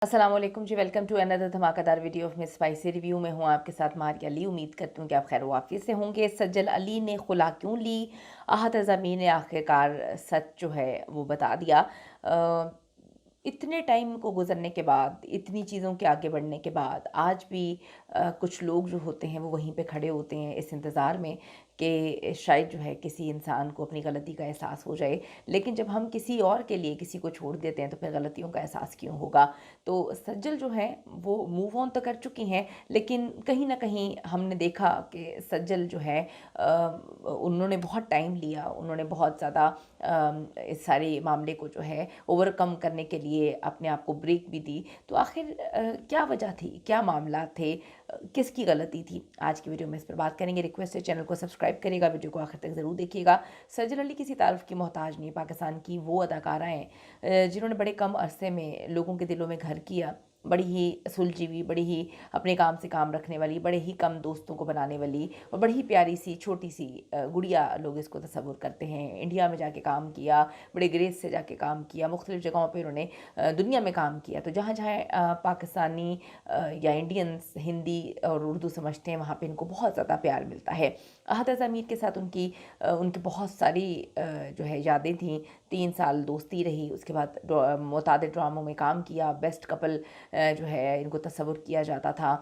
अस्सलाम वालेकुम जी। Welcome to another धमाकेदार video of miss spicy review में हूँ आपके साथ मारिया अली। उम्मीद करती हूँ कि आप खैर वाफियत से होंगे। सज्जल अली ने खुला क्यों ली, आहत ज़मीर ने आखिरकार सच जो है वो बता दिया। इतने टाइम को गुजरने के बाद, इतनी चीज़ों के आगे बढ़ने के बाद आज भी कुछ लोग जो होते हैं वो वहीं पे खड़े होते हैं इस इंतज़ार में कि शायद जो है किसी इंसान को अपनी गलती का एहसास हो जाए। लेकिन जब हम किसी और के लिए किसी को छोड़ देते हैं तो फिर गलतियों का एहसास क्यों होगा। तो सज्जल जो है वो मूव ऑन तो कर चुकी हैं, लेकिन कहीं ना कहीं हमने देखा कि सज्जल जो है उन्होंने बहुत टाइम लिया, उन्होंने बहुत ज़्यादा इस सारे मामले को जो है ओवरकम करने के लिए अपने आप को ब्रेक भी दी। तो आखिर क्या वजह थी, क्या मामला थे, किसकी गलती थी, आज की वीडियो में इस पर बात करेंगे। रिक्वेस्ट है चैनल को सब्सक्राइब करिएगा, वीडियो को आखिर तक ज़रूर देखिएगा। सज्जल अली किसी तारीफ़ की मोहताज नहीं, पाकिस्तान की वो अदाकारा हैं जिन्होंने बड़े कम अरसे में लोगों के दिलों में घर किया। बड़ी ही सुलझी, बड़ी ही अपने काम से काम रखने वाली, बड़े ही कम दोस्तों को बनाने वाली और बड़ी ही प्यारी सी छोटी सी गुड़िया लोग इसको तस्वुर करते हैं। इंडिया में जाके काम किया, बड़े ग्रेस से जाके काम किया, मुख्तलिफ़ जगहों पे उन्होंने दुनिया में काम किया। तो जहाँ जहाँ पाकिस्तानी या इंडियंस हिंदी और उर्दू समझते हैं वहाँ पे इनको बहुत ज़्यादा प्यार मिलता है। आहत ज़मीर के साथ उनकी बहुत सारी जो है यादें थीं। 3 साल दोस्ती रही, उसके बाद मुतादिद ड्रामों में काम किया। बेस्ट कपल जो है इनको तस्वुर किया जाता था।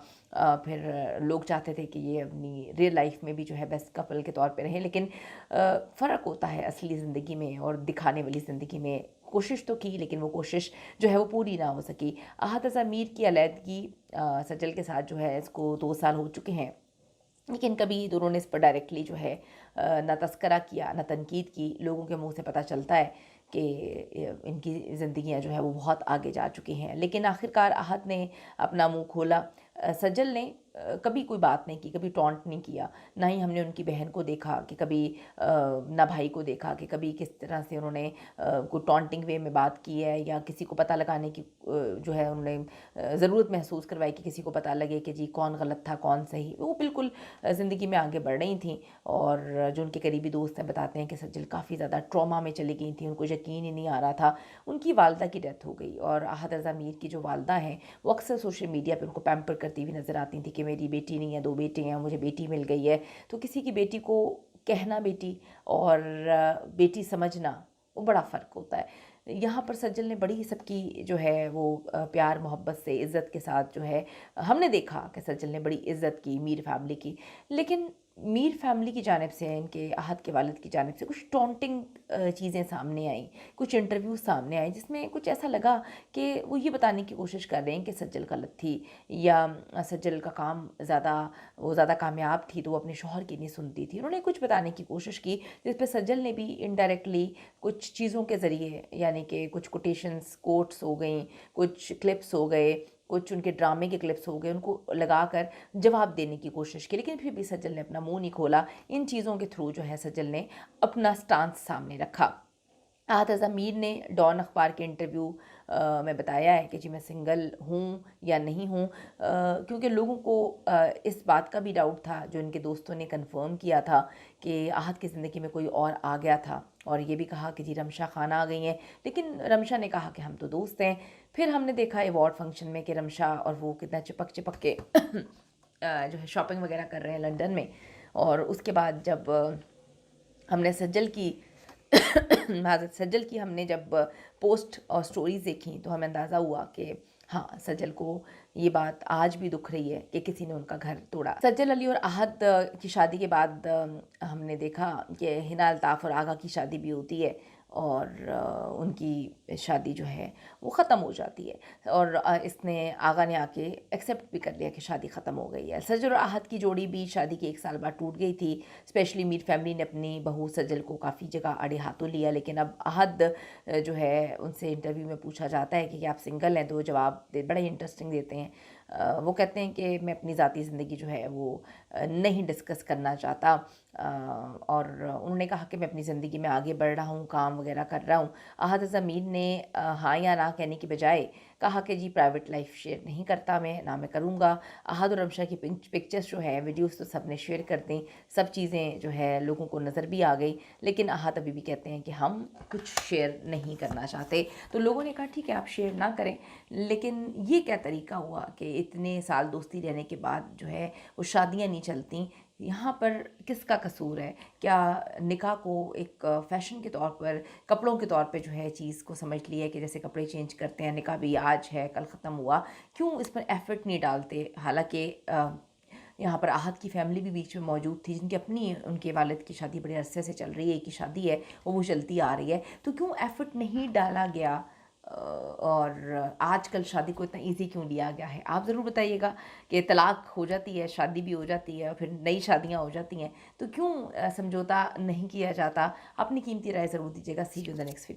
फिर लोग चाहते थे कि ये अपनी रियल लाइफ में भी जो है बेस्ट कपल के तौर पे रहें, लेकिन फ़र्क होता है असली ज़िंदगी में और दिखाने वाली ज़िंदगी में। कोशिश तो की लेकिन वो कोशिश जो है वो पूरी ना हो सकी। आहत ज़मीर की अलैदगी सज्जल के साथ जो है इसको 2 साल हो चुके हैं, लेकिन कभी दोनों ने इस पर डायरेक्टली जो है ना तस्करा किया ना तनकीद की। लोगों के मुंह से पता चलता है कि इनकी ज़िंदगियां जो है वो बहुत आगे जा चुकी हैं। लेकिन आखिरकार आहत ने अपना मुंह खोला। सज्जल ने कभी कोई बात नहीं की, कभी टॉन्ट नहीं किया। ना ही हमने उनकी बहन को देखा कि कभी ना भाई को देखा कि कभी किस तरह से उन्होंने कोई टॉन्टिंग वे में बात की है या किसी को पता लगाने की जो है उन्होंने ज़रूरत महसूस करवाई कि किसी को पता लगे कि जी कौन गलत था कौन सही। वो बिल्कुल ज़िंदगी में आगे बढ़ रही थी। और जो उनके करीबी दोस्त हैं बताते हैं कि सज्जल काफ़ी ज़्यादा ट्रॉमा में चली गई थी, उनको यकीन ही नहीं आ रहा था। उनकी वालदा की डेथ हो गई और आहत रज़ा मीर की जो वालदा हैं वो अक्सर सोशल मीडिया पर उनको पैम्पर करती हुई नज़र आती थी कि मेरी बेटी नहीं है, 2 बेटे हैं, मुझे बेटी मिल गई है। तो किसी की बेटी को कहना बेटी और बेटी समझना वो बड़ा फ़र्क होता है। यहाँ पर सज्जल ने बड़ी सबकी जो है वो प्यार मोहब्बत से इज़्ज़त के साथ जो है हमने देखा कि सज्जल ने बड़ी इज़्ज़त की मीर फैमिली की। लेकिन मीर फैमिली की जानिब से, इनके आहत के वालिद की जानिब से कुछ टॉन्टिंग चीज़ें सामने आईं, कुछ इंटरव्यू सामने आए जिसमें कुछ ऐसा लगा कि वो ये बताने की कोशिश कर रहे हैं कि सज्जल गलत थी या सज्जल का काम ज़्यादा कामयाब थी तो वो अपने शौहर की नहीं सुनती थी। उन्होंने कुछ बताने की कोशिश की जिस पे सज्जल ने भी इनडायरेक्टली कुछ चीज़ों के ज़रिए, यानी कि कुछ कोटेशंस कोट्स हो गई, कुछ क्लिप्स हो गए, कुछ उनके ड्रामे के क्लिप्स हो गए, उनको लगाकर जवाब देने की कोशिश की। लेकिन फिर भी सज्जल ने अपना मुंह नहीं खोला। इन चीज़ों के थ्रू जो है सज्जल ने अपना स्टांस सामने रखा। आहत ज़मीर ने डॉन अखबार के इंटरव्यू में बताया है कि जी मैं सिंगल हूँ या नहीं हूँ, क्योंकि लोगों को इस बात का भी डाउट था, जो इनके दोस्तों ने कंफर्म किया था कि आहत की ज़िंदगी में कोई और आ गया था। और ये भी कहा कि जी रमशा खान आ गई हैं, लेकिन रमशा ने कहा कि हम तो दोस्त हैं। फिर हमने देखा अवार्ड फंक्शन में कि रमशा और वो कितना चिपक चिपक के जो है शॉपिंग वगैरह कर रहे हैं लंदन में। और उसके बाद जब हमने सज्जल की माज़रत सज्जल की हमने जब पोस्ट और स्टोरीज़ देखी तो हमें अंदाज़ा हुआ कि हाँ, सज्जल को ये बात आज भी दुख रही है कि किसी ने उनका घर तोड़ा। सज्जल अली और आहत की शादी के बाद हमने देखा कि हिना अल्ताफ़ और आगा की शादी भी होती है और उनकी शादी जो है वो ख़त्म हो जाती है। और इसने आगा ने आके एक्सेप्ट भी कर लिया कि शादी ख़त्म हो गई है। सज्जल और आहत की जोड़ी भी शादी के 1 साल बाद टूट गई थी। स्पेशली मीर फैमिली ने अपनी बहू सज्जल को काफ़ी जगह आड़े हाथों लिया। लेकिन अब आहत जो है उनसे इंटरव्यू में पूछा जाता है कि आप सिंगल हैं, तो वो जवाब बड़ा ही इंटरेस्टिंग देते हैं। वो कहते हैं कि मैं अपनी ज़ाती ज़िंदगी जो है वो नहीं डिस्कस करना चाहता। और उन्होंने कहा कि मैं अपनी ज़िंदगी में आगे बढ़ रहा हूँ, काम वगैरह कर रहा हूँ। आहत ज़मीर ने हाँ या ना कहने की बजाय کہا کہ جی پرائیویٹ لائف شیئر نہیں کرتا میں، نہ میں کروں گا۔ احد اور رمشا کی پکچرز جو ہے ویڈیوز تو سب نے شیئر کر دیں، سب چیزیں جو ہے لوگوں کو نظر بھی آ گئی، لیکن احد ابھی بھی کہتے ہیں کہ ہم کچھ شیئر نہیں کرنا چاہتے۔ تو لوگوں نے کہا ٹھیک ہے آپ شیئر نہ کریں، لیکن یہ کیا طریقہ ہوا کہ اتنے سال دوستی رہنے کے بعد جو ہے وہ شادیاں نہیں چلتیں؟ یہاں پر کس کا قصور ہے؟ کیا نکاح کو ایک فیشن کے طور پر، کپڑوں کے طور پہ جو ہے چیز کو سمجھ لیا ہے کہ جیسے کپڑے چینج کرتے ہیں، نکاح بھی آج ہے کل ختم ہوا، کیوں اس پر ایفرٹ نہیں ڈالتے؟ حالانکہ یہاں پر احد کی فیملی بھی بیچ میں موجود تھی، جن کی اپنی ان کے والد کی شادی بڑے عرصے سے چل رہی ہے، ایک کی شادی ہے وہ چلتی آ رہی ہے، تو کیوں ایفرٹ نہیں ڈالا گیا؟ اور آج کل شادی کو اتنا ایزی کیوں لیا گیا ہے؟ آپ ضرور بتائیے گا کہ طلاق ہو جاتی ہے، شادی بھی ہو جاتی ہے، پھر نئی شادیاں ہو جاتی ہیں، تو کیوں سمجھوتا نہیں کیا جاتا؟ اپنی قیمتی رائے ضرور دیجیے گا۔ See you in the next video.